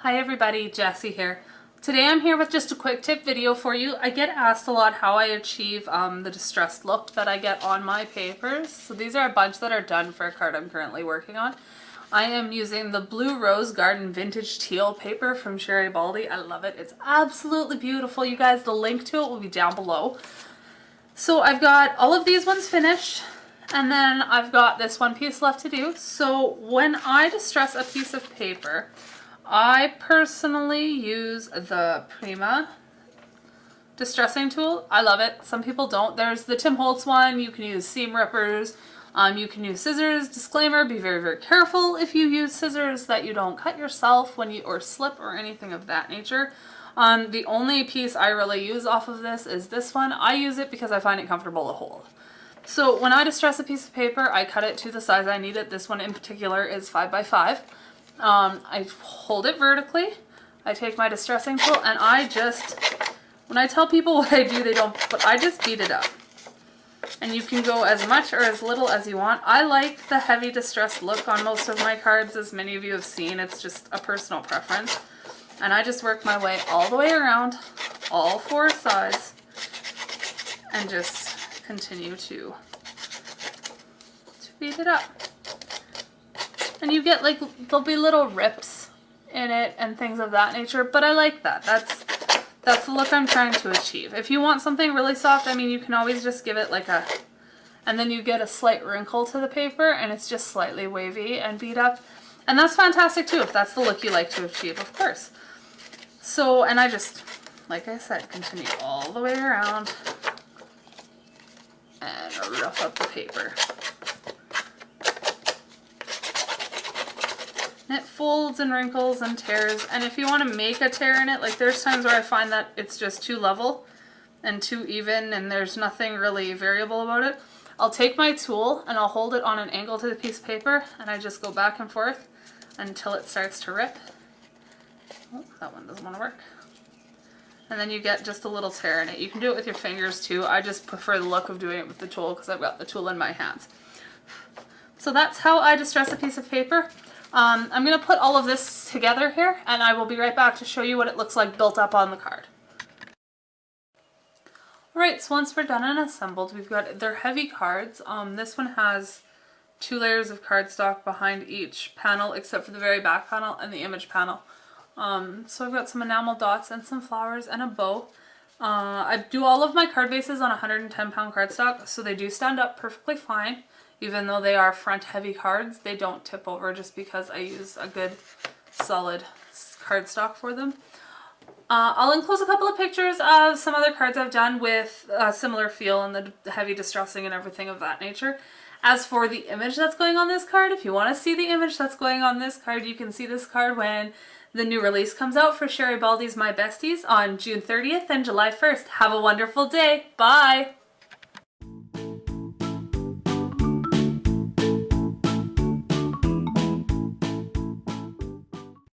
Hi everybody, Jessie here. Today I'm here with just a quick tip video for you. I get asked a lot how I achieve the distressed look that I get on my papers. So these are a bunch that are done for a card I'm currently working on. I am using the Blue Rose Garden Vintage Teal paper from Sherri Baldy. I love it. It's absolutely beautiful. You guys, the link to it will be down below. So I've got all of these ones finished. And then I've got this one piece left to do. So when I distress a piece of paper, I personally use the Prima distressing tool. I love it. Some people don't. There's the Tim Holtz one. You can use seam rippers. You can use scissors. Disclaimer, be very, very careful if you use scissors that you don't cut yourself when you or slip or anything of that nature. The only piece I really use off of this is this one. I use it because I find it comfortable to hold. So when I distress a piece of paper, I cut it to the size I need it. This one in particular is 5 by 5. I hold it vertically. I take my distressing tool and I just, when I tell people what I do, they don't, but I just beat it up. And you can go as much or as little as you want. I like the heavy distressed look on most of my cards, as many of you have seen. It's just a personal preference. And I just work my way all the way around, all 4 sides, and just continue to beat it up. And you get like, there'll be little rips in it and things of that nature, but I like that. That's the look I'm trying to achieve. If you want something really soft, I mean, you can always just give it like a, and then you get a slight wrinkle to the paper and it's just slightly wavy and beat up. And that's fantastic too, if that's the look you like to achieve, of course. So, and I just, like I said, continue all the way around and rough up the paper. And it folds and wrinkles and tears, and if you want to make a tear in it, like there's times where I find that it's just too level and too even and there's nothing really variable about it, I'll take my tool and I'll hold it on an angle to the piece of paper and I just go back and forth until it starts to rip. Oh, that one doesn't want to work. And then you get just a little tear in it. You can do it with your fingers too. I just prefer the look of doing it with the tool because I've got the tool in my hands. So that's how I distress a piece of paper. I'm going to put all of this together here and I will be right back to show you what it looks like built up on the card. Alright, so once we're done and assembled, we've got, they're heavy cards. This one has 2 layers of cardstock behind each panel except for the very back panel and the image panel. So I've got some enamel dots and some flowers and a bow. I do all of my card bases on 110-pound cardstock, so they do stand up perfectly fine. Even though they are front heavy cards, they don't tip over just because I use a good solid cardstock for them. I'll enclose a couple of pictures of some other cards I've done with a similar feel and the heavy distressing and everything of that nature. As for the image that's going on this card, if you want to see the image that's going on this card, you can see this card when the new release comes out for Sherri Baldy's My Besties on June 30th and July 1st. Have a wonderful day. Bye!